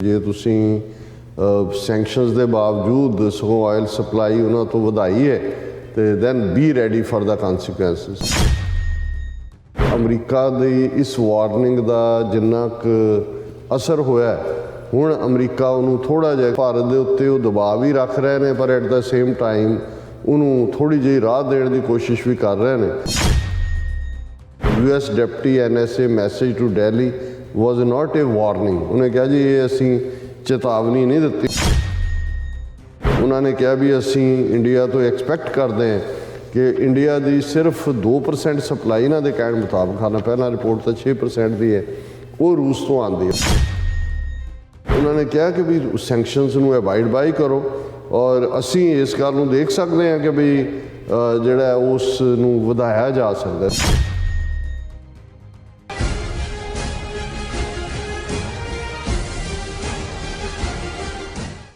ਜੇ ਤੁਸੀਂ ਸੈਂਕਸ਼ਨਸ ਦੇ ਬਾਵਜੂਦ ਸਗੋਂ ਆਇਲ ਸਪਲਾਈ ਉਹਨਾਂ ਤੋਂ ਵਧਾਈ ਹੈ ਤੇ then be ready for the consequences. America ਦੀ ਇਸ ਵਾਰਨਿੰਗ ਦਾ ਜਿੰਨਾ ਕੁ ਅਸਰ ਹੋਇਆ ਹੁਣ ਅਮਰੀਕਾ ਉਹਨੂੰ ਥੋੜ੍ਹਾ ਜਿਹਾ ਭਾਰਤ ਦੇ ਉੱਤੇ ਉਹ ਦਬਾਅ ਵੀ ਰੱਖ ਰਹੇ ਨੇ, ਪਰ ਐਟ ਦ ਸੇਮ ਟਾਈਮ ਉਹਨੂੰ ਥੋੜ੍ਹੀ ਜਿਹੀ ਰਾਹ ਦੇਣ ਦੀ ਕੋਸ਼ਿਸ਼ ਵੀ ਕਰ ਰਹੇ ਨੇ। US deputy NSA message to Delhi was not a warning। ਉਹਨੇ ਕਿਹਾ ਜੀ ਇਹ ਅਸੀਂ ਚੇਤਾਵਨੀ ਨਹੀਂ ਦਿੱਤੀ। ਉਹਨਾਂ ਨੇ ਕਿਹਾ ਵੀ ਅਸੀਂ ਇੰਡੀਆ ਤੋਂ ਐਕਸਪੈਕਟ ਕਰਦੇ ਹਾਂ ਕਿ ਇੰਡੀਆ ਦੀ ਸਿਰਫ 2% ਸਪਲਾਈ ਇਹਨਾਂ ਦੇ ਕਹਿਣ ਮੁਤਾਬਕ, ਹਾਲਾਂ ਪਹਿਲਾਂ ਰਿਪੋਰਟ ਤਾਂ 6% ਦੀ ਹੈ, ਉਹ ਰੂਸ ਤੋਂ ਆਉਂਦੀ ਹੈ। ਉਹਨਾਂ ਨੇ ਕਿਹਾ ਕਿ ਵੀ ਸੈਂਕਸ਼ਨਸ ਨੂੰ ਅਵਾਇਡ ਬਾਈ ਕਰੋ ਔਰ ਅਸੀਂ ਇਸ ਗੱਲ ਨੂੰ ਦੇਖ ਸਕਦੇ ਹਾਂ ਕਿ ਵੀ ਜਿਹੜਾ ਉਸ ਨੂੰ ਵਧਾਇਆ ਜਾ ਸਕਦਾ।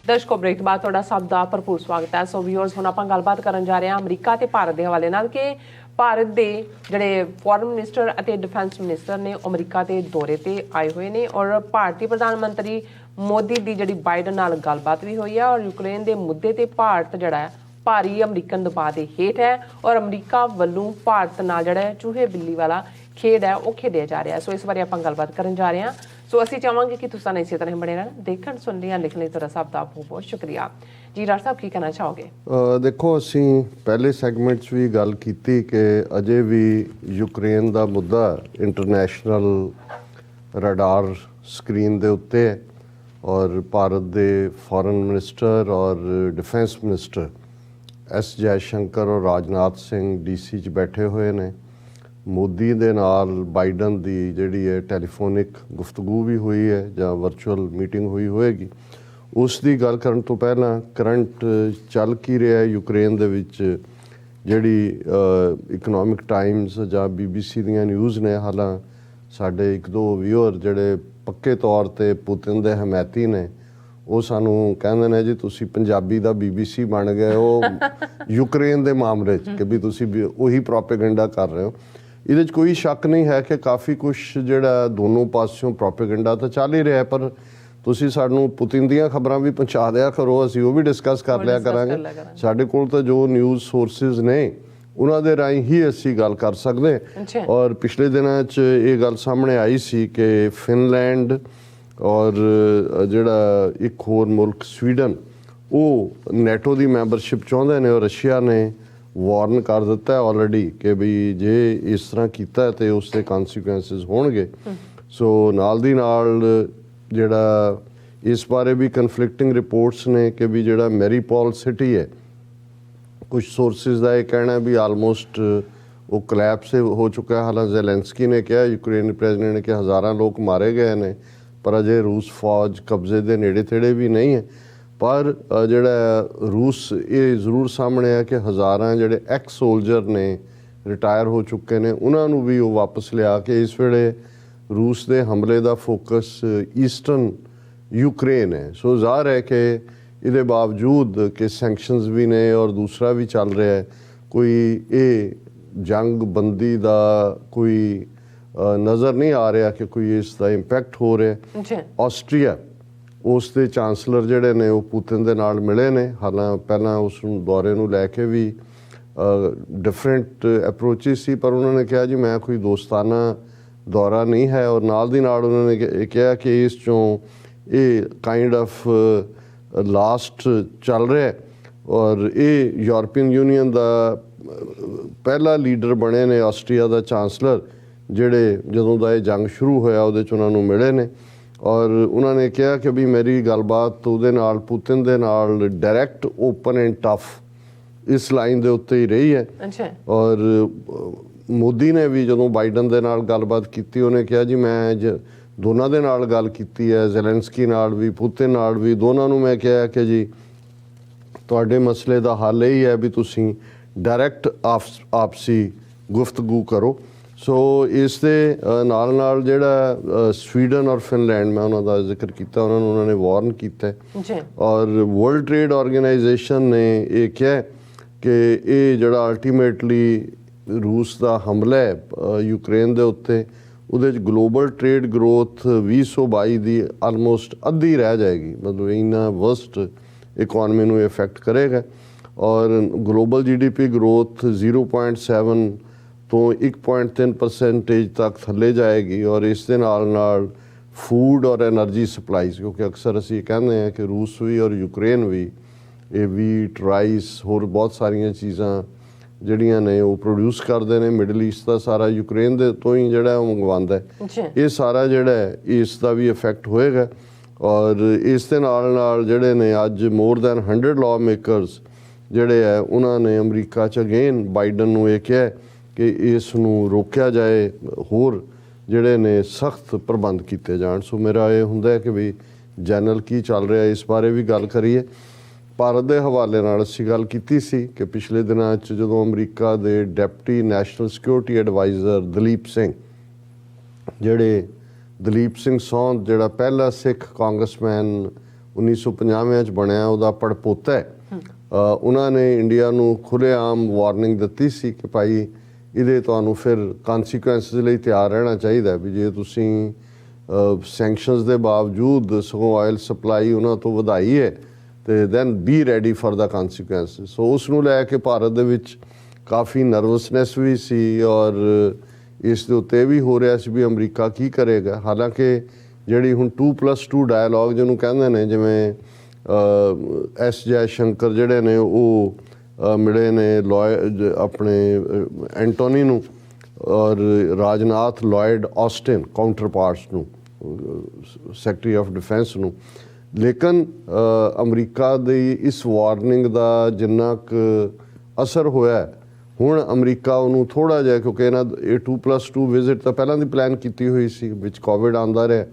ਦਰਸ਼ਕੋ, ਬ੍ਰੇਕ ਤੋਂ ਬਾਅਦ ਤੁਹਾਡਾ ਸਭ ਦਾ ਭਰਪੂਰ ਸਵਾਗਤ ਹੈ। ਸੋ ਵੀਅਰਸ, ਹੁਣ ਆਪਾਂ ਗੱਲਬਾਤ ਕਰਨ ਜਾ ਰਹੇ ਹਾਂ ਅਮਰੀਕਾ ਤੇ ਭਾਰਤ ਦੇ ਹਵਾਲੇ ਨਾਲ ਕਿ ਭਾਰਤ ਦੇ ਜਿਹੜੇ ਫੋਰਨ ਮਿਨਿਸਟਰ ਅਤੇ ਡਿਫੈਂਸ ਮਿਨਿਸਟਰ ਨੇ ਅਮਰੀਕਾ ਦੇ ਦੌਰੇ ਤੇ ਆਏ ਹੋਏ ਨੇ ਔਰ ਭਾਰਤੀ ਪ੍ਰਧਾਨ ਮੰਤਰੀ ਮੋਦੀ ਦੀ ਜਿਹੜੀ ਬਾਈਡਨ ਨਾਲ ਗੱਲਬਾਤ ਵੀ ਹੋਈ ਹੈ ਔਰ ਯੂਕਰੇਨ ਦੇ ਮੁੱਦੇ ਤੇ ਭਾਰਤ ਜਿਹੜਾ ਹੈ ਭਾਰੀ ਅਮਰੀਕਨ ਦਬਾਅ ਦੇ ਹੇਠ ਹੈ ਔਰ ਅਮਰੀਕਾ ਵੱਲੋਂ ਭਾਰਤ ਨਾਲ ਜਿਹੜਾ ਚੂਹੇ ਬਿੱਲੀ ਵਾਲਾ ਖੇਡ ਹੈ ਉਹ ਖੇਡਿਆ ਜਾ ਰਿਹਾ। ਸੋ ਇਸ ਬਾਰੇ ਆਪਾਂ ਗੱਲਬਾਤ ਕਰਨ ਜਾ ਰਹੇ ਹਾਂ। ਸੋ ਅਸੀਂ ਚਾਹਾਂਗੇ ਕਿ ਤੁਸੀਂ ਇਸੇ ਤਰ੍ਹਾਂ ਬਣੇ ਰਹਿਣ, ਦੇਖਣ ਸੁਣਨ ਜਾਂ ਲਿਖਣ ਲਈ ਤੁਹਾਡਾ ਸਭ ਦਾ ਬਹੁਤ ਬਹੁਤ ਸ਼ੁਕਰੀਆ ਜੀ। ਡਾਕਟਰ ਸਾਹਿਬ, ਕੀ ਕਹਿਣਾ ਚਾਹੋਗੇ? ਦੇਖੋ, ਅਸੀਂ ਪਹਿਲੇ ਸੈਗਮੈਂਟ 'ਚ ਵੀ ਗੱਲ ਕੀਤੀ ਕਿ ਅਜੇ ਵੀ ਯੂਕਰੇਨ ਦਾ ਮੁੱਦਾ ਇੰਟਰਨੈਸ਼ਨਲ ਰਡਾਰ ਸਕਰੀਨ ਦੇ ਉੱਤੇ ਹੈ ਔਰ ਭਾਰਤ ਦੇ ਫੋਰਨ ਮਿਨਿਸਟਰ ਔਰ ਡਿਫੈਂਸ ਮਿਨਿਸਟਰ S ਜੈਸ਼ੰਕਰ ਔਰ ਰਾਜਨਾਥ ਸਿੰਘ DC 'ਚ ਬੈਠੇ ਹੋਏ ਨੇ। ਮੋਦੀ ਦੇ ਨਾਲ ਬਾਈਡਨ ਦੀ ਜਿਹੜੀ ਹੈ ਟੈਲੀਫੋਨਿਕ ਗੁਫ਼ਤਗੂ ਵੀ ਹੋਈ ਹੈ ਜਾਂ ਵਰਚੁਅਲ ਮੀਟਿੰਗ ਹੋਈ ਹੋਏਗੀ। ਉਸ ਦੀ ਗੱਲ ਕਰਨ ਤੋਂ ਪਹਿਲਾਂ ਕਰੰਟ ਚੱਲ ਕੀ ਰਿਹਾ ਯੂਕਰੇਨ ਦੇ ਵਿੱਚ, ਜਿਹੜੀ ਇਕਨੋਮਿਕ ਟਾਈਮਸ ਜਾਂ BBC ਦੀਆਂ ਨਿਊਜ਼ ਨੇ, ਹਾਲਾਂ ਸਾਡੇ ਇੱਕ ਦੋ ਵਿਊਅਰ ਜਿਹੜੇ ਪੱਕੇ ਤੌਰ ਤੇ ਪੁਤਿਨ ਦੇ ਹਮਾਇਤੀ ਨੇ ਉਹ ਸਾਨੂੰ ਕਹਿੰਦੇ ਨੇ ਜੀ ਤੁਸੀਂ ਪੰਜਾਬੀ ਦਾ BBC ਬਣ ਗਏ ਹੋ ਯੂਕਰੇਨ ਦੇ ਮਾਮਲੇ 'ਚ, ਕਿ ਵੀ ਤੁਸੀਂ ਉਹੀ ਪ੍ਰੋਪੇਗੈਂਡਾ ਕਰ ਰਹੇ ਹੋ। ਇਹਦੇ 'ਚ ਕੋਈ ਸ਼ੱਕ ਨਹੀਂ ਹੈ ਕਿ ਕਾਫੀ ਕੁਛ ਜਿਹੜਾ ਦੋਨੋਂ ਪਾਸਿਓਂ ਪ੍ਰੋਪੇਗੈਂਡਾ ਤਾਂ ਚੱਲ ਹੀ ਰਿਹਾ, ਪਰ ਤੁਸੀਂ ਸਾਨੂੰ ਪੁਤਿਨ ਦੀਆਂ ਖਬਰਾਂ ਵੀ ਪਹੁੰਚਾ ਦਿਆ ਕਰੋ, ਅਸੀਂ ਉਹ ਵੀ ਡਿਸਕਸ ਕਰ ਲਿਆ ਕਰਾਂਗੇ। ਸਾਡੇ ਕੋਲ ਤਾਂ ਜੋ ਨਿਊਜ਼ ਸੋਰਸਿਸ ਨੇ ਉਹਨਾਂ ਦੇ ਰਾਹੀਂ ਹੀ ਅਸੀਂ ਗੱਲ ਕਰ ਸਕਦੇ। ਔਰ ਪਿਛਲੇ ਦਿਨਾਂ 'ਚ ਇਹ ਗੱਲ ਸਾਹਮਣੇ ਆਈ ਸੀ ਕਿ ਫਿਨਲੈਂਡ ਔਰ ਜਿਹੜਾ ਇੱਕ ਹੋਰ ਮੁਲਕ ਸਵੀਡਨ, ਉਹ ਨੈਟੋ ਦੀ ਮੈਂਬਰਸ਼ਿਪ ਚਾਹੁੰਦੇ ਨੇ ਔਰ ਰਸ਼ੀਆ ਨੇ ਵਾਰਨ ਕਰ ਦਿੱਤਾ ਆਲਰੇਡੀ ਕਿ ਵੀ ਜੇ ਇਸ ਤਰ੍ਹਾਂ ਕੀਤਾ ਤੇ ਉਸ ਦੇ ਕਨਸੀਕੁਐਂਸਿਸ ਹੋਣਗੇ। ਸੋ ਨਾਲ ਦੀ ਨਾਲ ਜਿਹੜਾ ਇਸ ਬਾਰੇ ਵੀ ਕਨਫਲਿਕਟਿੰਗ ਰਿਪੋਰਟਸ ਨੇ ਕਿ ਵੀ ਜਿਹੜਾ ਮੈਰੀਪੋਲ ਸਿਟੀ ਹੈ, ਕੁਝ ਸੋਰਸਿਸ ਦਾ ਇਹ ਕਹਿਣਾ ਵੀ ਆਲਮੋਸਟ ਉਹ ਕਲੈਪਸ ਹੋ ਚੁੱਕਾ। ਹਾਲਾਂ ਜ਼ੈਲੈਂਸਕੀ ਨੇ ਕਿਹਾ, ਯੂਕਰੇਨ ਪ੍ਰੈਜ਼ੀਡੈਂਟ ਨੇ, ਕਿ ਹਜ਼ਾਰਾਂ ਲੋਕ ਮਾਰੇ ਗਏ ਨੇ, ਪਰ ਅਜੇ ਰੂਸ ਫੌਜ ਕਬਜ਼ੇ ਦੇ ਨੇੜੇ ਤੇੜੇ ਵੀ ਨਹੀਂ ਹੈ। ਪਰ ਜਿਹੜਾ ਰੂਸ ਇਹ ਜ਼ਰੂਰ ਸਾਹਮਣੇ ਹੈ ਕਿ ਹਜ਼ਾਰਾਂ ਜਿਹੜੇ ਐਕਸ ਸੋਲਜਰ ਨੇ, ਰਿਟਾਇਰ ਹੋ ਚੁੱਕੇ ਨੇ, ਉਹਨਾਂ ਨੂੰ ਵੀ ਉਹ ਵਾਪਸ ਲਿਆ ਕੇ ਇਸ ਵੇਲੇ ਰੂਸ ਦੇ ਹਮਲੇ ਦਾ ਫੋਕਸ ਈਸਟਰਨ ਯੂਕਰੇਨ ਹੈ। ਸੋ ਜ਼ਾਹਰ ਹੈ ਕਿ ਇਹਦੇ ਬਾਵਜੂਦ ਕਿ ਸੈਂਕਸ਼ਨਸ ਵੀ ਨੇ ਔਰ ਦੂਸਰਾ ਵੀ ਚੱਲ ਰਿਹਾ ਹੈ, ਕੋਈ ਇਹ ਜੰਗ ਬੰਦੀ ਦਾ ਕੋਈ ਨਜ਼ਰ ਨਹੀਂ ਆ ਰਿਹਾ ਕਿ ਕੋਈ ਇਸ ਦਾ ਇੰਪੈਕਟ ਹੋ ਰਿਹਾ। ਆਸਟਰੀਆ, ਉਸ ਦੇ ਚਾਂਸਲਰ ਜਿਹੜੇ ਨੇ ਉਹ ਪੁਤਿਨ ਦੇ ਨਾਲ ਮਿਲੇ ਨੇ। ਹਾਲਾਂ ਪਹਿਲਾਂ ਉਸ ਨੂੰ ਦੌਰੇ ਨੂੰ ਲੈ ਕੇ ਵੀ ਡਿਫਰੈਂਟ ਅਪਰੋਚਿਸ ਸੀ, ਪਰ ਉਹਨਾਂ ਨੇ ਕਿਹਾ ਜੀ ਮੈਂ ਕੋਈ ਦੋਸਤਾਨਾ ਦੌਰਾ ਨਹੀਂ ਹੈ। ਔਰ ਨਾਲ ਦੀ ਨਾਲ ਉਹਨਾਂ ਨੇ ਕਿਹਾ ਕਿ ਇਸ 'ਚੋਂ ਇਹ ਕਾਈਂਡ ਆਫ ਲਾਸਟ ਚੱਲ ਰਿਹਾ ਔਰ ਇਹ ਯੂਰਪੀਅਨ ਯੂਨੀਅਨ ਦਾ ਪਹਿਲਾ ਲੀਡਰ ਬਣੇ ਨੇ, ਆਸਟਰੀਆ ਦਾ ਚਾਂਸਲਰ, ਜਿਹੜੇ ਜਦੋਂ ਦਾ ਇਹ ਜੰਗ ਸ਼ੁਰੂ ਹੋਇਆ ਉਹਦੇ 'ਚ ਉਹਨਾਂ ਨੂੰ ਮਿਲੇ ਨੇ। ਔਰ ਉਹਨਾਂ ਨੇ ਕਿਹਾ ਕਿ ਵੀ ਮੇਰੀ ਗੱਲਬਾਤ ਉਹਦੇ ਨਾਲ, ਪੁਤਿਨ ਦੇ ਨਾਲ, ਡਾਇਰੈਕਟ, ਓਪਨ ਐਂਡ ਟਫ ਇਸ ਲਾਈਨ ਦੇ ਉੱਤੇ ਹੀ ਰਹੀ ਹੈ। ਔਰ ਮੋਦੀ ਨੇ ਵੀ ਜਦੋਂ ਬਾਈਡਨ ਦੇ ਨਾਲ ਗੱਲਬਾਤ ਕੀਤੀ, ਉਹਨੇ ਕਿਹਾ ਜੀ ਮੈਂ ਦੋਨਾਂ ਦੇ ਨਾਲ ਗੱਲ ਕੀਤੀ ਹੈ, ਜ਼ੈਲੈਂਸਕੀ ਨਾਲ ਵੀ, ਪੁਤਿਨ ਨਾਲ ਵੀ, ਦੋਨਾਂ ਨੂੰ ਮੈਂ ਕਿਹਾ ਕਿ ਜੀ ਤੁਹਾਡੇ ਮਸਲੇ ਦਾ ਹੱਲ ਇਹ ਹੈ ਵੀ ਤੁਸੀਂ ਡਾਇਰੈਕਟ ਆਪਸੀ ਗੁਫ਼ਤਗੂ ਕਰੋ। ਸੋ ਇਸ ਦੇ ਨਾਲ ਨਾਲ ਜਿਹੜਾ ਸਵੀਡਨ ਔਰ ਫਿਨਲੈਂਡ, ਮੈਂ ਉਹਨਾਂ ਦਾ ਜ਼ਿਕਰ ਕੀਤਾ, ਉਹਨਾਂ ਨੇ ਵਾਰਨ ਕੀਤਾ ਔਰ ਵਰਲਡ ਟ੍ਰੇਡ ਆਰਗੇਨਾਈਜੇਸ਼ਨ ਨੇ ਇਹ ਕਿਹਾ ਕਿ ਇਹ ਜਿਹੜਾ ਅਲਟੀਮੇਟਲੀ ਰੂਸ ਦਾ ਹਮਲਾ ਹੈ ਯੂਕਰੇਨ ਦੇ ਉੱਤੇ, ਉਹਦੇ 'ਚ ਗਲੋਬਲ ਟ੍ਰੇਡ ਗਰੋਥ 2022 ਦੀ ਆਲਮੋਸਟ ਅੱਧੀ ਰਹਿ ਜਾਏਗੀ, ਮਤਲਬ ਇੰਨਾ ਵਰਸਟ ਇਕੋਨਮੀ ਨੂੰ ਇਫੈਕਟ ਕਰੇਗਾ। ਔਰ ਗਲੋਬਲ GDP ਗਰੋਥ 0.7 ਤੋਂ 1.3% ਤੱਕ ਥੱਲੇ ਜਾਏਗੀ। ਔਰ ਇਸ ਦੇ ਨਾਲ ਫੂਡ ਔਰ ਐਨਰਜੀ ਸਪਲਾਈਜ਼, ਕਿਉਂਕਿ ਅਕਸਰ ਅਸੀਂ ਕਹਿੰਦੇ ਹਾਂ ਕਿ ਰੂਸ ਵੀ ਔਰ ਯੂਕਰੇਨ ਵੀ ਇਹ ਵੀਟ, ਰਾਈਸ, ਹੋਰ ਬਹੁਤ ਸਾਰੀਆਂ ਚੀਜ਼ਾਂ ਜਿਹੜੀਆਂ ਨੇ ਉਹ ਪ੍ਰੋਡਿਊਸ ਕਰਦੇ ਨੇ। ਮਿਡਲ ਈਸਟ ਦਾ ਸਾਰਾ ਯੂਕਰੇਨ ਦੇ ਤੋਂ ਹੀ ਜਿਹੜਾ ਉਹ ਮੰਗਵਾਉਂਦਾ ਹੈ। ਇਹ ਸਾਰਾ ਜਿਹੜਾ ਹੈ ਇਸ ਦਾ ਵੀ ਇਫੈਕਟ ਹੋਏਗਾ। ਔਰ ਇਸ ਦੇ ਨਾਲ ਜਿਹੜੇ ਨੇ ਅੱਜ ਮੋਰ ਦੈਨ 100 ਲਾਅ ਮੇਕਰਸ ਜਿਹੜੇ ਹੈ ਉਹਨਾਂ ਨੇ ਅਮਰੀਕਾ 'ਚ ਅਗੇਨ ਬਾਈਡਨ ਨੂੰ ਇਹ ਕਿਹਾ ਕਿ ਇਸ ਨੂੰ ਰੋਕਿਆ ਜਾਏ, ਹੋਰ ਜਿਹੜੇ ਨੇ ਸਖਤ ਪ੍ਰਬੰਧ ਕੀਤੇ ਜਾਣ। ਸੋ ਮੇਰਾ ਇਹ ਹੁੰਦਾ ਕਿ ਵੀ ਜਨਰਲ ਕੀ ਚੱਲ ਰਿਹਾ ਇਸ ਬਾਰੇ ਵੀ ਗੱਲ ਕਰੀਏ। ਭਾਰਤ ਦੇ ਹਵਾਲੇ ਨਾਲ ਅਸੀਂ ਗੱਲ ਕੀਤੀ ਸੀ ਕਿ ਪਿਛਲੇ ਦਿਨਾਂ 'ਚ ਜਦੋਂ ਅਮਰੀਕਾ ਦੇ deputy national security adviser Daleep Singh Saund ਜਿਹੜਾ ਪਹਿਲਾ ਸਿੱਖ ਕਾਂਗਰਸਮੈਨ 1950 'ਚ ਬਣਿਆ, ਉਹਦਾ ਪੜਪੋਤਾ ਹੈ, ਉਹਨਾਂ ਨੇ ਇੰਡੀਆ ਨੂੰ ਖੁੱਲ੍ਹੇਆਮ ਵਾਰਨਿੰਗ ਦਿੱਤੀ ਸੀ ਕਿ ਭਾਈ ਇਹਦੇ ਤੁਹਾਨੂੰ ਫਿਰ ਕਨਸੀਕੁਐਂਸਿਸ ਲਈ ਤਿਆਰ ਰਹਿਣਾ ਚਾਹੀਦਾ ਵੀ ਜੇ ਤੁਸੀਂ ਸੈਂਕਸ਼ਨਸ ਦੇ ਬਾਵਜੂਦ ਸਗੋਂ ਆਇਲ ਸਪਲਾਈ ਉਹਨਾਂ ਤੋਂ ਵਧਾਈ ਹੈ ਤੇ then be ready for the consequences. So ਉਸ ਨੂੰ ਲੈ ਕੇ ਭਾਰਤ ਦੇ ਵਿੱਚ ਕਾਫੀ ਨਰਵਸਨੈਸ ਵੀ ਸੀ ਔਰ ਇਸ ਦੇ ਉੱਤੇ ਵੀ ਹੋ ਰਿਹਾ ਸੀ ਵੀ ਅਮਰੀਕਾ ਕੀ ਕਰੇਗਾ। ਹਾਲਾਂਕਿ ਜਿਹੜੀ ਹੁਣ 2+2 ਡਾਇਲੋਗ ਜਿਹਨੂੰ ਕਹਿੰਦੇ ਨੇ, ਜਿਵੇਂ ਐਸ ਜੈ ਸ਼ੰਕਰ ਜਿਹੜੇ ਨੇ ਉਹ ਮਿਲੇ ਨੇ ਆਪਣੇ ਐਂਟੋਨੀ ਨੂੰ ਔਰ Rajnath Lloyd Austin counter parts ਨੂੰ, ਸੈਕਟਰੀ ਆਫ ਡਿਫੈਂਸ ਨੂੰ। ਲੇਕਿਨ ਅਮਰੀਕਾ ਦੀ ਇਸ ਵਾਰਨਿੰਗ ਦਾ ਜਿੰਨਾ ਕੁ ਅਸਰ ਹੋਇਆ, ਹੁਣ ਅਮਰੀਕਾ ਉਹਨੂੰ ਥੋੜ੍ਹਾ ਜਿਹਾ, ਕਿਉਂਕਿ ਇਹਨਾਂ ਇਹ 2+2 ਵਿਜ਼ਿਟ ਤਾਂ ਪਹਿਲਾਂ ਦੀ ਪਲਾਨ ਕੀਤੀ ਹੋਈ ਸੀ, ਵਿੱਚ ਕੋਵਿਡ ਆਉਂਦਾ ਰਿਹਾ,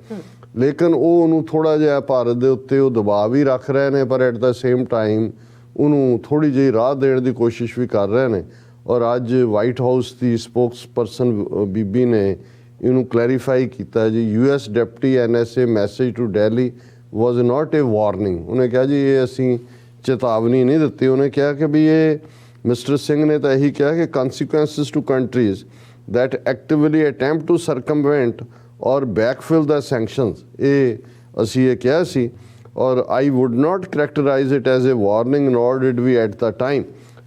ਲੇਕਿਨ ਉਹ ਉਹਨੂੰ ਥੋੜ੍ਹਾ ਜਿਹਾ ਭਾਰਤ ਦੇ ਉੱਤੇ ਉਹ ਦਬਾਅ ਵੀ ਰੱਖ ਰਹੇ ਨੇ, ਪਰ ਐਟ ਦਾ ਸੇਮ ਟਾਈਮ ਉਹਨੂੰ ਥੋੜ੍ਹੀ ਜਿਹੀ ਰਾਹ ਦੇਣ ਦੀ ਕੋਸ਼ਿਸ਼ ਵੀ ਕਰ ਰਹੇ ਨੇ। ਔਰ ਅੱਜ ਵਾਈਟ ਹਾਊਸ ਦੀ ਸਪੋਕਸ ਪਰਸਨ ਬੀਬੀ ਨੇ ਇਹਨੂੰ ਕਲੈਰੀਫਾਈ ਕੀਤਾ ਜੀ, US deputy NSA message to Delhi was not a warning. ਉਹਨੇ ਕਿਹਾ ਜੀ ਇਹ ਅਸੀਂ ਚੇਤਾਵਨੀ ਨਹੀਂ ਦਿੱਤੀ। ਉਹਨੇ ਕਿਹਾ ਕਿ ਵੀ ਇਹ ਮਿਸਟਰ ਸਿੰਘ ਨੇ ਤਾਂ ਇਹੀ ਕਿਹਾ ਕਿ consequences to countries that actively attempt to circumvent or backfill the sanctions, ਇਹ ਅਸੀਂ ਇਹ ਕਿਹਾ ਸੀ। ਔਰ I would not characterize it as a warning nor did we at the time.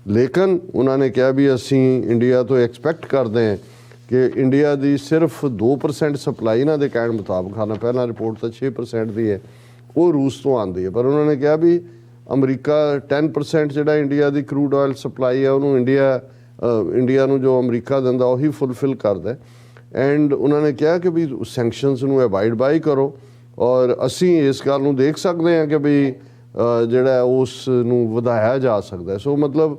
ਲੇਕਿਨ ਉਹਨਾਂ ਨੇ ਕਿਹਾ ਵੀ ਅਸੀਂ ਇੰਡੀਆ ਤੋਂ ਐਕਸਪੈਕਟ ਕਰਦੇ ਹਾਂ ਕਿ ਇੰਡੀਆ ਦੀ ਸਿਰਫ 2% ਸਪਲਾਈ ਇਹਨਾਂ ਦੇ ਕਹਿਣ ਮੁਤਾਬਕ, ਹਾਲਾਂ ਪਹਿਲਾਂ ਰਿਪੋਰਟ ਤਾਂ 6% ਦੀ ਹੈ, ਉਹ ਰੂਸ ਤੋਂ ਆਉਂਦੀ ਹੈ। ਪਰ ਉਹਨਾਂ ਨੇ ਕਿਹਾ ਵੀ ਅਮਰੀਕਾ 10% ਜਿਹੜਾ ਇੰਡੀਆ ਦੀ ਕਰੂਡ ਆਇਲ ਸਪਲਾਈ ਹੈ ਉਹਨੂੰ ਇੰਡੀਆ ਨੂੰ ਜੋ ਅਮਰੀਕਾ ਦਿੰਦਾ ਉਹੀ ਫੁੱਲਫਿਲ ਕਰਦਾ। ਐਂਡ ਉਹਨਾਂ ਨੇ ਕਿਹਾ ਕਿ ਵੀ ਸੈਂਕਸ਼ਨਸ ਨੂੰ ਅਵਾਇਡ ਬਾਈ ਕਰੋ ਔਰ ਅਸੀਂ ਇਸ ਗੱਲ ਨੂੰ ਦੇਖ ਸਕਦੇ ਹਾਂ ਕਿ ਵੀ ਜਿਹੜਾ ਉਸ ਨੂੰ ਵਧਾਇਆ ਜਾ ਸਕਦਾ। ਸੋ ਮਤਲਬ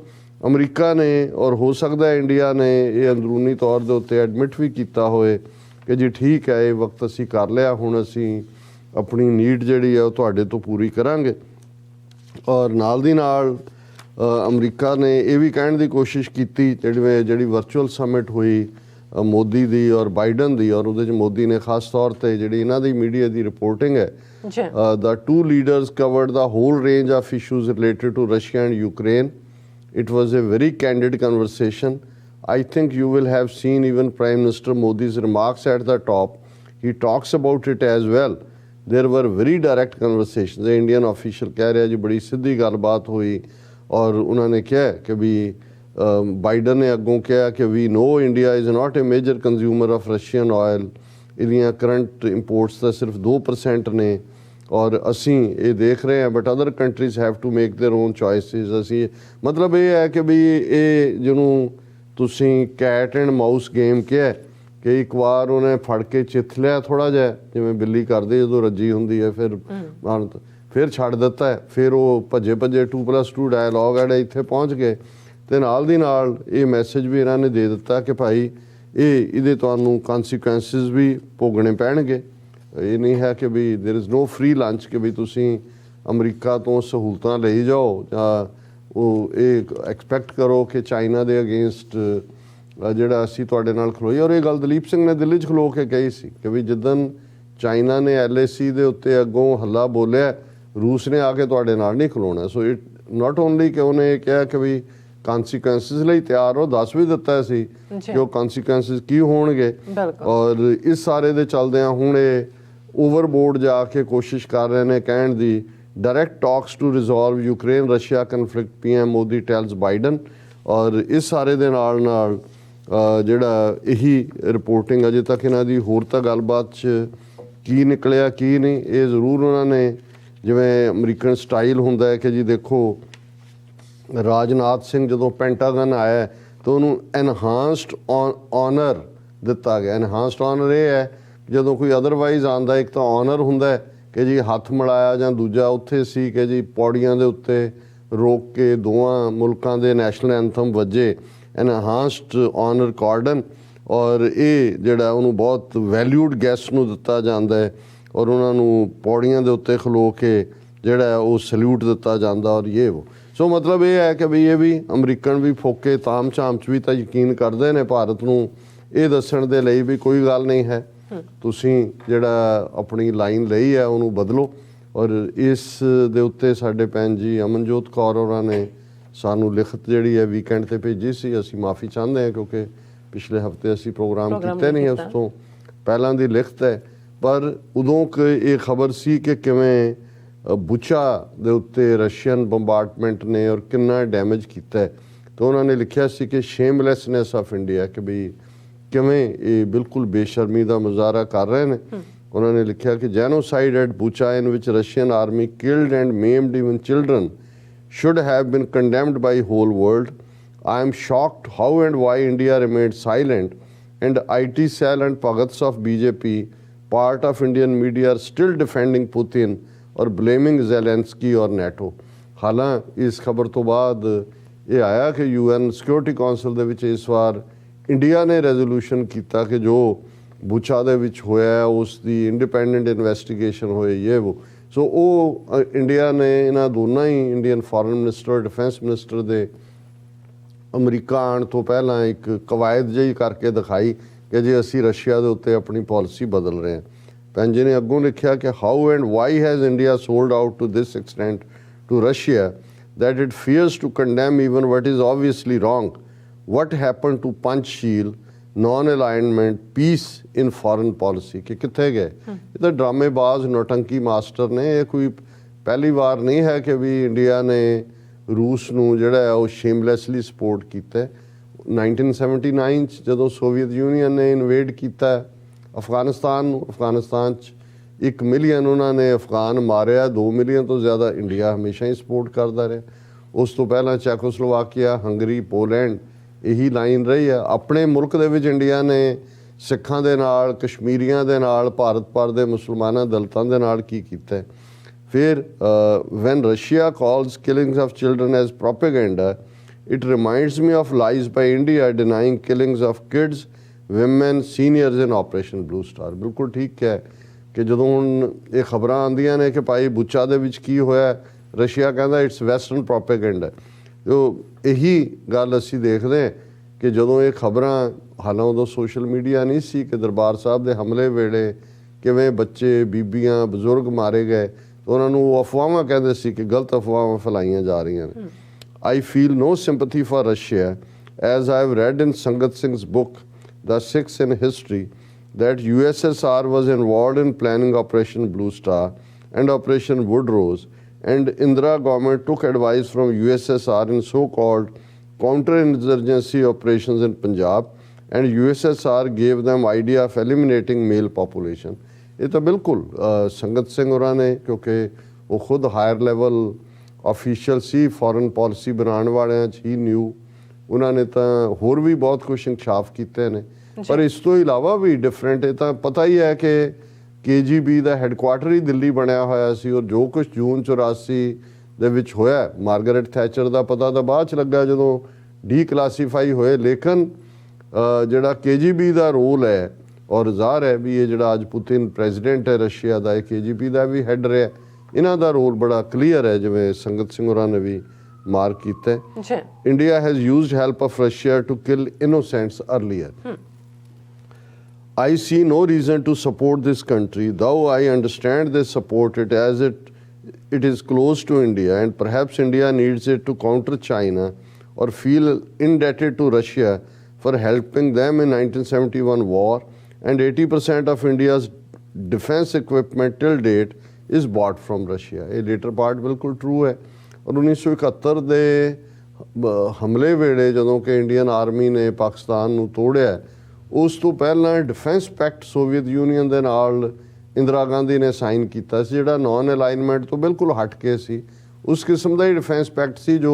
ਅਮਰੀਕਾ ਨੇ ਔਰ ਹੋ ਸਕਦਾ ਇੰਡੀਆ ਨੇ ਇਹ ਅੰਦਰੂਨੀ ਤੌਰ ਦੇ ਉੱਤੇ ਐਡਮਿਟ ਵੀ ਕੀਤਾ ਹੋਏ ਕਿ ਜੀ ਠੀਕ ਹੈ ਇਹ ਵਕਤ ਅਸੀਂ ਕਰ ਲਿਆ, ਹੁਣ ਅਸੀਂ ਆਪਣੀ ਨੀਡ ਜਿਹੜੀ ਹੈ ਉਹ ਤੁਹਾਡੇ ਤੋਂ ਪੂਰੀ ਕਰਾਂਗੇ। ਔਰ ਨਾਲ ਦੀ ਨਾਲ ਅਮਰੀਕਾ ਨੇ ਇਹ ਵੀ ਕਹਿਣ ਦੀ ਕੋਸ਼ਿਸ਼ ਕੀਤੀ, ਜਿਹੜੀ ਵਰਚੁਅਲ ਸਮਿਟ ਹੋਈ ਮੋਦੀ ਦੀ ਔਰ ਬਾਈਡਨ ਦੀ, ਔਰ ਉਹਦੇ 'ਚ ਮੋਦੀ ਨੇ ਖਾਸ ਤੌਰ 'ਤੇ ਜਿਹੜੀ ਇਹਨਾਂ ਦੀ ਮੀਡੀਆ ਦੀ ਰਿਪੋਰਟਿੰਗ ਹੈ, the two leaders covered the whole range of issues related to Russia and Ukraine. It was a very candid conversation. I think you will have seen even Prime Minister Modi's remarks at the top. He talks about it as well. There were very direct conversations. The Indian official कह रहा है जी बड़ी सीधी गलबात हुई और उन्होंने कहा कि भी बाइडन ने अगों कहा कि we know India is not a major consumer of Russian oil. ਇਹਦੀਆਂ ਕਰੰਟ ਇੰਪੋਰਟਸ ਤਾਂ ਸਿਰਫ 2% ਨੇ ਔਰ ਅਸੀਂ ਇਹ ਦੇਖ ਰਹੇ ਹਾਂ, but other countries have to make their own choices. ਅਸੀਂ ਮਤਲਬ ਇਹ ਹੈ ਕਿ ਵੀ ਇਹ ਜਿਹਨੂੰ ਤੁਸੀਂ ਕੈਟ ਐਂਡ ਮਾਊਸ ਗੇਮ ਕਿਹਾ ਕਿ ਇੱਕ ਵਾਰ ਉਹਨੇ ਫੜ ਕੇ ਚਿੱਥ ਲਿਆ ਥੋੜ੍ਹਾ ਜਿਹਾ, ਜਿਵੇਂ ਬਿੱਲੀ ਕਰਦੀ ਜਦੋਂ ਰੱਜੀ ਹੁੰਦੀ ਹੈ, ਫਿਰ ਛੱਡ ਦਿੱਤਾ ਹੈ, ਫਿਰ ਉਹ ਭੱਜੇ 2+2 ਡਾਇਲੋਗ ਜਿਹੜੇ ਇੱਥੇ ਪਹੁੰਚ ਗਏ ਅਤੇ ਨਾਲ ਦੀ ਨਾਲ ਇਹ ਮੈਸੇਜ ਵੀ ਇਹਨਾਂ ਨੇ ਦੇ ਦਿੱਤਾ ਕਿ ਭਾਈ ਇਹਦੇ ਤੁਹਾਨੂੰ ਕਨਸੀਕੁਐਂਸਿਸ ਵੀ ਭੋਗਣੇ ਪੈਣਗੇ। ਇਹ ਨਹੀਂ ਹੈ ਕਿ ਵੀ there is no free lunch ਕਿ ਵੀ ਤੁਸੀਂ ਅਮਰੀਕਾ ਤੋਂ ਸਹੂਲਤਾਂ ਲਈ ਜਾਓ ਜਾਂ ਉਹ ਇਹ ਐਕਸਪੈਕਟ ਕਰੋ ਕਿ ਚਾਈਨਾ ਦੇ ਅਗੇਂਸਟ ਜਿਹੜਾ ਅਸੀਂ ਤੁਹਾਡੇ ਨਾਲ ਖਲੋਈਏ। ਔਰ ਇਹ ਗੱਲ ਦਲੀਪ ਸਿੰਘ ਨੇ ਦਿੱਲੀ 'ਚ ਖਲੋ ਕੇ ਕਹੀ ਸੀ ਕਿ ਵੀ ਜਿੱਦਣ ਚਾਈਨਾ ਨੇ LAC ਦੇ ਉੱਤੇ ਅੱਗੋਂ ਹੱਲਾ ਬੋਲਿਆ, ਰੂਸ ਨੇ ਆ ਕੇ ਤੁਹਾਡੇ ਨਾਲ ਨਹੀਂ ਖਲੋਣਾ। ਸੋ ਇਟ ਨਾਟ ਓਨਲੀ ਕਿ ਉਹਨੇ ਇਹ ਕਿਹਾ ਕਿ ਵੀ ਕੌਨਸੀਕੁਐਂਸਿਸ ਲਈ ਤਿਆਰ ਹੋ, ਦੱਸ ਵੀ ਦਿੱਤਾ ਸੀ ਕਿ ਉਹ ਕੌਨਸੀਕੁਐਂਸਿਸ ਕੀ ਹੋਣਗੇ। ਔਰ ਇਸ ਸਾਰੇ ਦੇ ਚੱਲਦਿਆਂ ਹੁਣ ਇਹ ਓਵਰਬੋਰਡ ਜਾ ਕੇ ਕੋਸ਼ਿਸ਼ ਕਰ ਰਹੇ ਨੇ ਕਹਿਣ ਦੀ direct talks to resolve Ukraine Russia conflict, PM Modi tells Biden. ਔਰ ਇਸ ਸਾਰੇ ਦੇ ਨਾਲ ਨਾਲ ਜਿਹੜਾ ਇਹੀ ਰਿਪੋਰਟਿੰਗ ਅਜੇ ਤੱਕ ਇਹਨਾਂ ਦੀ ਹੋਰ ਤਾਂ ਗੱਲਬਾਤ 'ਚ ਕੀ ਨਿਕਲਿਆ ਕੀ ਨਹੀਂ, ਇਹ ਜ਼ਰੂਰ ਉਹਨਾਂ ਨੇ ਜਿਵੇਂ ਅਮਰੀਕਨ ਸਟਾਈਲ ਹੁੰਦਾ ਹੈ ਕਿ ਜੀ ਦੇਖੋ ਰਾਜਨਾਥ ਸਿੰਘ ਜਦੋਂ ਪੈਂਟਾਗਨ ਆਇਆ ਤਾਂ ਉਹਨੂੰ ਐਨਹਾਂਸਡ ਆਨਰ ਦਿੱਤਾ ਗਿਆ। ਐਨਹਾਂਸਡ ਆਨਰ ਇਹ ਹੈ ਜਦੋਂ ਕੋਈ ਅਦਰਵਾਈਜ਼ ਆਉਂਦਾ, ਇੱਕ ਤਾਂ ਆਨਰ ਹੁੰਦਾ ਕਿ ਜੀ ਹੱਥ ਮਿਲਾਇਆ, ਜਾਂ ਦੂਜਾ ਉੱਥੇ ਸੀ ਕਿ ਜੀ ਪੌੜੀਆਂ ਦੇ ਉੱਤੇ ਰੋਕ ਕੇ ਦੋਵਾਂ ਮੁਲਕਾਂ ਦੇ ਨੈਸ਼ਨਲ ਐਂਥਮ ਵੱਜੇ, ਐਨਹਾਂਸਡ ਆਨਰ ਕਾਰਡਨ। ਔਰ ਇਹ ਜਿਹੜਾ ਉਹਨੂੰ ਬਹੁਤ ਵੈਲਿਊਡ ਗੈਸਟ ਨੂੰ ਦਿੱਤਾ ਜਾਂਦਾ ਹੈ ਔਰ ਉਹਨਾਂ ਨੂੰ ਪੌੜੀਆਂ ਦੇ ਉੱਤੇ ਖਲੋ ਕੇ ਜਿਹੜਾ ਉਹ ਸਲੂਟ ਦਿੱਤਾ ਜਾਂਦਾ। ਔਰ ਇਹ ਉਹ ਸੋ ਮਤਲਬ ਇਹ ਹੈ ਕਿ ਵੀ ਇਹ ਵੀ ਅਮਰੀਕਨ ਵੀ ਫੋਕੇ ਤਾਮ ਝਾਮ 'ਚ ਵੀ ਤਾਂ ਯਕੀਨ ਕਰਦੇ ਨੇ ਭਾਰਤ ਨੂੰ ਇਹ ਦੱਸਣ ਦੇ ਲਈ ਵੀ ਕੋਈ ਗੱਲ ਨਹੀਂ ਹੈ, ਤੁਸੀਂ ਜਿਹੜਾ ਆਪਣੀ ਲਾਈਨ ਲਈ ਹੈ ਉਹਨੂੰ ਬਦਲੋ। ਔਰ ਇਸ ਦੇ ਉੱਤੇ ਸਾਡੇ ਭੈਣ ਜੀ ਅਮਨਜੋਤ ਕੌਰ ਹੋਰਾਂ ਨੇ ਸਾਨੂੰ ਲਿਖਤ ਜਿਹੜੀ ਹੈ ਵੀਕਐਂਡ 'ਤੇ ਭੇਜੀ ਸੀ। ਅਸੀਂ ਮਾਫੀ ਚਾਹੁੰਦੇ ਹਾਂ ਕਿਉਂਕਿ ਪਿਛਲੇ ਹਫਤੇ ਅਸੀਂ ਪ੍ਰੋਗਰਾਮ ਕੀਤੇ ਨਹੀਂ, ਉਸ ਤੋਂ ਪਹਿਲਾਂ ਦੀ ਲਿਖਤ ਹੈ। ਪਰ ਉਦੋਂ ਇਹ ਖਬਰ ਸੀ ਕਿ ਕਿਵੇਂ ਬੁਚਾ ਦੇ ਉੱਤੇ ਰਸ਼ੀਅਨ ਬੰਬਾਰਡਮੈਂਟ ਨੇ ਔਰ ਕਿੰਨਾ ਡੈਮੇਜ ਕੀਤਾ। ਤਾਂ ਉਹਨਾਂ ਨੇ ਲਿਖਿਆ ਸੀ ਕਿ ਸ਼ੇਮਲੈਸਨੈਸ ਆਫ ਇੰਡੀਆ, ਕਿ ਵੀ ਕਿਵੇਂ ਇਹ ਬਿਲਕੁਲ ਬੇਸ਼ਰਮੀ ਦਾ ਮੁਜ਼ਾਹਰਾ ਕਰ ਰਹੇ ਨੇ। ਉਹਨਾਂ ਨੇ ਲਿਖਿਆ ਕਿ genocide at Bucha in which Russian army killed and maimed even children should have been condemned by whole world. I am shocked how and why India remained silent, and IT cell and Bhagats of BJP, part of Indian media, are still defending Putin or blaming Zelensky or NATO. ਹਾਲਾਂਕਿ ਇਸ ਖਬਰ ਤੋਂ ਬਾਅਦ ਇਹ ਆਇਆ ਕਿ UN security council ਦੇ ਵਿੱਚ ਇਸ ਵਾਰ ਇੰਡੀਆ ਨੇ ਰੈਜ਼ੋਲੂਸ਼ਨ ਕੀਤਾ ਕਿ ਜੋ ਬੁਚਾ ਦੇ ਵਿੱਚ ਹੋਇਆ ਉਸ ਦੀ ਇੰਡੀਪੈਂਡੈਂਟ ਇਨਵੈਸਟੀਗੇਸ਼ਨ ਹੋਏ ਇਹ ਉਹ। ਸੋ ਉਹ ਇੰਡੀਆ ਨੇ ਇਹਨਾਂ ਦੋਨਾਂ ਹੀ Indian foreign minister defence minister ਦੇ ਅਮਰੀਕਾ ਆਉਣ ਤੋਂ ਪਹਿਲਾਂ ਇੱਕ ਕਵਾਇਦ ਜਿਹੀ ਕਰਕੇ ਦਿਖਾਈ ਕਿ ਜੇ ਅਸੀਂ ਰਸ਼ੀਆ ਦੇ ਉੱਤੇ ਆਪਣੀ ਪਾਲਿਸੀ ਬਦਲ ਰਹੇ ਹਾਂ। ਭੈਣ ਜੀ ਨੇ ਅੱਗੋਂ ਲਿਖਿਆ ਕਿ how and why has India sold out to this extent to Russia that it fears to condemn even what is obviously wrong. What happened to Panchsheel, non-alignment, peace in foreign policy? कि कितने गए? ये तो ड्रामेबाज नौटंकी master ने, ये कोई पहली बार नहीं है कि भी इंडिया ने रूस ਨੂੰ ਜਿਹੜਾ ਹੈ ਉਹ ਸ਼ੇਮਲੈਸਲੀ ਸਪੋਰਟ ਕੀਤਾ। 1979 ਚ ਜਦੋਂ ਸੋਵੀਅਤ ਯੂਨੀਅਨ ਨੇ ਇਨਵੇਡ ਕੀਤਾ ਅਫਗਾਨਿਸਤਾਨ ਨੂੰ, ਅਫਗਾਨਿਸਤਾਨ 'ਚ 1 ਮਿਲੀਅਨ ਉਹਨਾਂ ਨੇ ਅਫਗਾਨ ਮਾਰਿਆ, 2 ਮਿਲੀਅਨ ਤੋਂ ਜ਼ਿਆਦਾ ਇੰਡੀਆ ਹਮੇਸ਼ਾ ਹੀ ਸਪੋਰਟ ਕਰਦਾ ਰਿਹਾ। ਉਸ ਤੋਂ ਪਹਿਲਾਂ ਚੈਕੋਸਲੋਵਾਕੀਆ, ਹੰਗਰੀ, ਪੋਲੈਂਡ ਇਹੀ ਲਾਈਨ ਰਹੀ ਹੈ। ਆਪਣੇ ਮੁਲਕ ਦੇ ਵਿੱਚ ਇੰਡੀਆ ਨੇ ਸਿੱਖਾਂ ਦੇ ਨਾਲ, ਕਸ਼ਮੀਰੀਆਂ ਦੇ ਨਾਲ, ਭਾਰਤ ਭਰ ਦੇ ਮੁਸਲਮਾਨਾਂ ਦਲਿਤਾਂ ਦੇ ਨਾਲ ਕੀ ਕੀਤਾ। ਫਿਰ when Russia calls killings of children as propaganda, it reminds me of lies by India denying killings of kids, women, seniors in operation Blue Star. ਬਿਲਕੁਲ ਠੀਕ ਹੈ ਕਿ ਜਦੋਂ ਹੁਣ ਇਹ ਖਬਰਾਂ ਆਉਂਦੀਆਂ ਨੇ ਕਿ ਭਾਈ ਬੁਚਾ ਦੇ ਵਿੱਚ ਕੀ ਹੋਇਆ, ਰਸ਼ੀਆ ਕਹਿੰਦਾ ਇਟਸ ਵੈਸਟਰਨ ਪ੍ਰੋਪੇਗੈਂਡਾ। ਜੋ ਇਹੀ ਗੱਲ ਅਸੀਂ ਦੇਖਦੇ ਹਾਂ ਕਿ ਜਦੋਂ ਇਹ ਖਬਰਾਂ, ਹਾਲਾਂ ਉਦੋਂ ਸੋਸ਼ਲ ਮੀਡੀਆ ਨਹੀਂ ਸੀ, ਕਿ ਦਰਬਾਰ ਸਾਹਿਬ ਦੇ ਹਮਲੇ ਵੇਲੇ ਕਿਵੇਂ ਬੱਚੇ, ਬੀਬੀਆਂ, ਬਜ਼ੁਰਗ ਮਾਰੇ ਗਏ, ਉਹਨਾਂ ਨੂੰ ਉਹ ਅਫਵਾਹਾਂ ਕਹਿੰਦੇ ਸੀ ਕਿ ਗਲਤ ਅਫਵਾਹਾਂ ਫੈਲਾਈਆਂ ਜਾ ਰਹੀਆਂ ਨੇ। I feel no sympathy for Russia as I have read in Sangat ਸਿੰਘ's book The Sikhs in History that USSR was involved in planning Operation Blue Star and Operation Wood Rose, and Indira government took advice from USSR in so-called counter-insurgency operations in Punjab, and USSR gave them idea of eliminating male population. ਇਹ ਤਾਂ ਬਿਲਕੁਲ ਸੰਗਤ ਸਿੰਘ ਹੋਰਾਂ ਨੇ, ਕਿਉਂਕਿ ਉਹ ਖੁਦ higher level official ਸੀ, foreign policy ਬਣਾਉਣ ਵਾਲਿਆਂ 'ਚ ਹੀ ਨਿਊ, ਉਹਨਾਂ ਨੇ ਤਾਂ ਹੋਰ ਵੀ ਬਹੁਤ ਕੁਛ ਇਨਕਸ਼ਾਫ ਕੀਤੇ ਨੇ। ਪਰ ਇਸ ਤੋਂ ਇਲਾਵਾ ਵੀ ਡਿਫਰੈਂਟ, ਇਹ ਤਾਂ ਪਤਾ ਹੀ ਹੈ ਕਿ KGB ਦਾ ਹੈੱਡਕੁਆਟਰ ਹੀ ਦਿੱਲੀ ਬਣਿਆ ਹੋਇਆ ਸੀ। ਔਰ ਜੋ ਕੁਛ ਜੂਨ 84 ਦੇ ਵਿੱਚ ਹੋਇਆ, ਮਾਰਗਰਟ ਥੈਚਰ ਦਾ ਪਤਾ ਤਾਂ ਬਾਅਦ 'ਚ ਲੱਗਾ ਜਦੋਂ ਡੀਕਲਾਸੀਫਾਈ ਹੋਏ। ਲੇਕਿਨ ਜਿਹੜਾ KGB ਦਾ ਰੋਲ ਹੈ, ਔਰ ਜ਼ਾਹਰ ਹੈ ਵੀ ਇਹ ਜਿਹੜਾ ਅੱਜ ਪੁਤਿਨ ਪ੍ਰੈਜ਼ੀਡੈਂਟ ਹੈ ਰਸ਼ੀਆ ਦਾ, ਇਹ KGB ਦਾ ਵੀ ਹੈੱਡ ਰਿਹਾ। ਇਹਨਾਂ ਦਾ ਰੋਲ ਬੜਾ ਕਲੀਅਰ ਹੈ, ਜਿਵੇਂ ਸੰਗਤ ਸਿੰਘ ਹੋਰਾਂ ਨੇ ਵੀ ਮਾਰਕ ਕੀਤਾ। India has used help of Russia to kill innocents earlier. I see no reason to support this country, though I understand they support it as it is close to India, and perhaps India needs it to counter China or feel indebted to Russia for helping them in 1971 war, and 80% of India's defense equipment till date is bought from Russia. ਇਹ later part ਬਿਲਕੁਲ true ਹੈ। ਔਰ 1971 ਦੇ ਹਮਲੇ ਵੇਲੇ ਜਦੋਂ ਕਿ Indian army ਨੇ ਪਾਕਿਸਤਾਨ ਨੂੰ ਤੋੜਿਆ, ਉਸ ਤੋਂ ਪਹਿਲਾਂ ਡਿਫੈਂਸ ਪੈਕਟ ਸੋਵੀਅਤ ਯੂਨੀਅਨ ਦੇ ਨਾਲ ਇੰਦਰਾ ਗਾਂਧੀ ਨੇ ਸਾਈਨ ਕੀਤਾ ਸੀ, ਜਿਹੜਾ ਨਾਨ ਅਲਾਈਨਮੈਂਟ ਤੋਂ ਬਿਲਕੁਲ ਹਟ ਕੇ ਸੀ। ਉਸ ਕਿਸਮ ਦਾ ਹੀ ਡਿਫੈਂਸ ਪੈਕਟ ਸੀ ਜੋ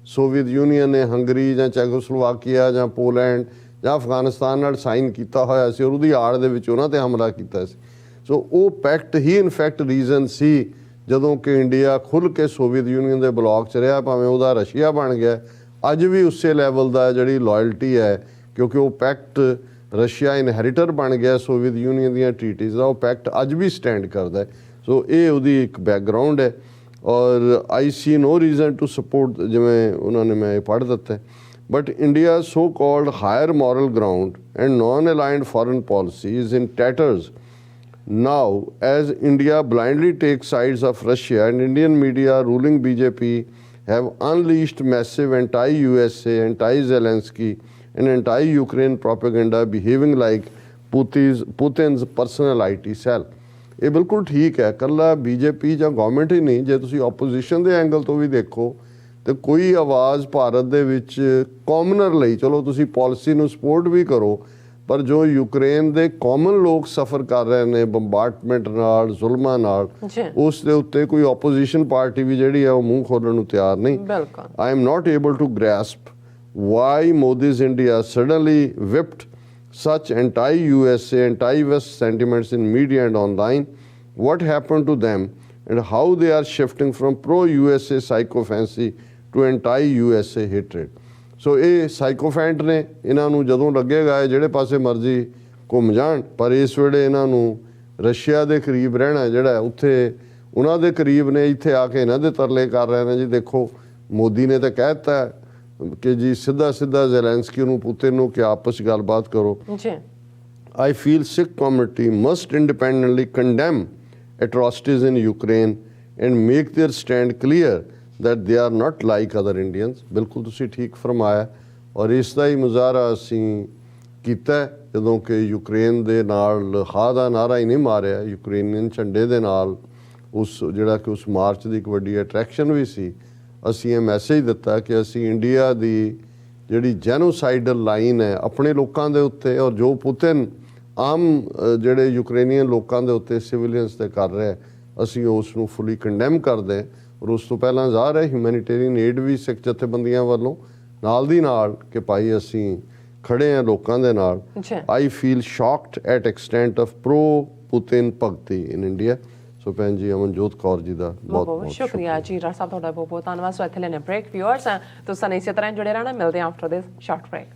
ਸੋਵੀਅਤ ਯੂਨੀਅਨ ਨੇ ਹੰਗਰੀ ਜਾਂ ਚੈਕੋਸਲੋਵਾਕੀਆ ਜਾਂ ਪੋਲੈਂਡ ਜਾਂ ਅਫਗਾਨਿਸਤਾਨ ਨਾਲ ਸਾਈਨ ਕੀਤਾ ਹੋਇਆ ਸੀ, ਔਰ ਉਹਦੀ ਆੜ ਦੇ ਵਿੱਚ ਉਹਨਾਂ 'ਤੇ ਹਮਲਾ ਕੀਤਾ ਸੀ। ਸੋ ਉਹ ਪੈਕਟ ਹੀ ਇਨਫੈਕਟ ਰੀਜ਼ਨ ਸੀ ਜਦੋਂ ਕਿ ਇੰਡੀਆ ਖੁੱਲ੍ਹ ਕੇ ਸੋਵੀਅਤ ਯੂਨੀਅਨ ਦੇ ਬਲੌਕ 'ਚ ਰਿਹਾ, ਭਾਵੇਂ ਉਹਦਾ ਰਸ਼ੀਆ ਬਣ ਗਿਆ। ਅੱਜ ਵੀ ਉਸੇ ਲੈਵਲ ਦਾ ਜਿਹੜੀ ਲਾਇਲਟੀ ਹੈ, ਕਿਉਂਕਿ ਉਹ ਪੈਕਟ ਰਸ਼ੀਆ ਇਨਹੈਰੀਟਰ ਬਣ ਗਿਆ ਸੋਵੀਅਤ ਯੂਨੀਅਨ ਦੀਆਂ ਟ੍ਰੀਟੀਜ਼ ਦਾ, ਉਹ ਪੈਕਟ ਅੱਜ ਵੀ ਸਟੈਂਡ ਕਰਦਾ। ਸੋ ਇਹ ਉਹਦੀ ਇੱਕ ਬੈਕਗਰਾਊਂਡ ਹੈ। ਔਰ I see no reason to support, ਜਿਵੇਂ ਉਹਨਾਂ ਨੇ ਮੈਂ ਇਹ ਪੜ੍ਹ ਦਿੱਤਾ, but India so called higher moral ground and non aligned foreign policy is in tatters now, as India blindly takes sides of Russia, and Indian media ruling BJP have unleashed massive anti-USA, anti-Zelensky and anti-Ukraine propaganda behaving like Putin's personal IT cell. ਇਹ ਬਿਲਕੁਲ ਠੀਕ ਹੈ। ਇਕੱਲਾ BJP ਜਾਂ government ਹੀ ਨਹੀਂ, ਜੇ ਤੁਸੀਂ opposition ਦੇ ਐਂਗਲ ਤੋਂ ਵੀ ਦੇਖੋ ਤੇ ਕੋਈ ਆਵਾਜ਼ ਭਾਰਤ ਦੇ ਵਿੱਚ ਕਾਮਨਰ ਲਈ, ਚਲੋ ਤੁਸੀਂ ਪਾਲਿਸੀ ਨੂੰ ਸਪੋਰਟ ਵੀ ਕਰੋ, ਪਰ ਜੋ ਯੂਕਰੇਨ ਦੇ ਕਾਮਨ ਲੋਕ ਸਫਰ ਕਰ ਰਹੇ ਨੇ ਬੰਬਾਰਡਮੈਂਟ ਨਾਲ, ਜ਼ੁਲਮਾਂ ਨਾਲ, ਉਸ ਦੇ ਉੱਤੇ ਕੋਈ ਆਪੋਜੀਸ਼ਨ ਪਾਰਟੀ ਵੀ ਜਿਹੜੀ ਹੈ ਉਹ ਮੂੰਹ ਖੋਲਣ ਨੂੰ ਤਿਆਰ ਨਹੀਂ। I am not able to grasp why Modi's India suddenly whipped such anti-USA, anti-West sentiments in media and online, what happened to them and how they are shifting from pro-USA psychophancy to anti-USA hatred. ਸੋ ਇਹ ਸਾਈਕੋਫੈਂਟ ਨੇ, ਇਹਨਾਂ ਨੂੰ ਜਦੋਂ ਲੱਗੇਗਾ ਇਹ ਜਿਹੜੇ ਪਾਸੇ ਮਰਜ਼ੀ ਘੁੰਮ ਜਾਣ, ਪਰ ਇਸ ਵੇਲੇ ਇਹਨਾਂ ਨੂੰ ਰਸ਼ੀਆ ਦੇ ਕਰੀਬ ਰਹਿਣਾ, ਜਿਹੜਾ ਉੱਥੇ ਉਹਨਾਂ ਦੇ ਕਰੀਬ ਨੇ, ਇੱਥੇ ਆ ਕੇ ਇਹਨਾਂ ਦੇ ਤਰਲੇ ਕਰ ਰਹੇ ਨੇ। ਜੀ ਦੇਖੋ, ਮੋਦੀ ਨੇ ਤਾਂ ਕਹਿ ਦਿੱਤਾ ਕਿ ਜੀ ਸਿੱਧਾ ਜ਼ੈਲੈਂਸਕੀ ਨੂੰ, ਪੁਤਿਨ ਨੂੰ ਕਿ ਆਪਸ 'ਚ ਗੱਲਬਾਤ ਕਰੋ। I feel Sikh community must independently condemn atrocities in Ukraine and make their stand clear that they are not like other Indians. ਬਿਲਕੁਲ ਤੁਸੀਂ ਠੀਕ ਫਰਮਾਇਆ, ਔਰ ਇਸ ਦਾ ਹੀ ਮੁਜ਼ਾਹਰਾ ਅਸੀਂ ਕੀਤਾ ਜਦੋਂ ਕਿ ਯੂਕਰੇਨ ਦੇ ਨਾਲ ਹਾਂ ਦਾ ਨਾਰਾ ਹੀ ਨਹੀਂ ਮਾਰਿਆ, ਯੂਕਰੇਨੀਅਨ ਝੰਡੇ ਦੇ ਨਾਲ ਉਸ ਜਿਹੜਾ ਕਿ ਉਸ ਮਾਰਚ ਦੀ ਇੱਕ ਵੱਡੀ ਅਟਰੈਕਸ਼ਨ ਵੀ ਸੀ। ਅਸੀਂ ਇਹ ਮੈਸੇਜ ਦਿੱਤਾ ਕਿ ਅਸੀਂ ਇੰਡੀਆ ਦੀ ਜਿਹੜੀ ਜੈਨੋਸਾਈਡਲ ਲਾਈਨ ਹੈ ਆਪਣੇ ਲੋਕਾਂ ਦੇ ਉੱਤੇ, ਔਰ ਜੋ ਪੁਤਿਨ ਆਮ ਜਿਹੜੇ ਯੂਕਰੇਨੀਅਨ ਲੋਕਾਂ ਦੇ ਉੱਤੇ ਸਿਵਿਲੀਅਨਸ 'ਤੇ ਕਰ ਰਿਹਾ, ਅਸੀਂ ਉਸ ਨੂੰ ਫੁੱਲੀ ਕੰਡੈਮ ਕਰਦੇ ਹਾਂ। ਔਰ ਉਸ ਤੋਂ ਪਹਿਲਾਂ ਜ਼ਾਹਰ ਹੈ ਹਿਊਮੈਨੀਟੇਰੀਅਨ ਏਡ ਵੀ ਸਿੱਖ ਜਥੇਬੰਦੀਆਂ ਵੱਲੋਂ ਨਾਲ ਦੀ ਨਾਲ ਕਿ ਭਾਈ ਅਸੀਂ ਖੜੇ ਹਾਂ ਲੋਕਾਂ ਦੇ ਨਾਲ। I feel shocked at extent of pro Putin ਭਗਤੀ ਇਨ ਇੰਡੀਆ। ਸੋ ਭੈਣ ਜੀ ਅਮਨਜੋਤ ਕੌਰ ਜੀ ਦਾ ਬਹੁਤ ਬਹੁਤ ਸ਼ੁਕਰੀਆ ਜੀ। ਰਾਜ ਸਾਹਿਬ ਤੁਹਾਡਾ ਬਹੁਤ ਬਹੁਤ ਧੰਨਵਾਦ। ਸੋ ਇੱਥੇ ਲੈਣੇ ਬ੍ਰੇਕ। ਵਿਊਅਰਸ ਤੁਸੀਂ ਇਸੇ ਤਰ੍ਹਾਂ ਜੁੜੇ ਰਹਿਣਾ, ਮਿਲਦੇ ਹਾਂ ਆਫਟਰ ਦਿਸ ਸ਼ਾਰਟ ਬ੍ਰੇਕ।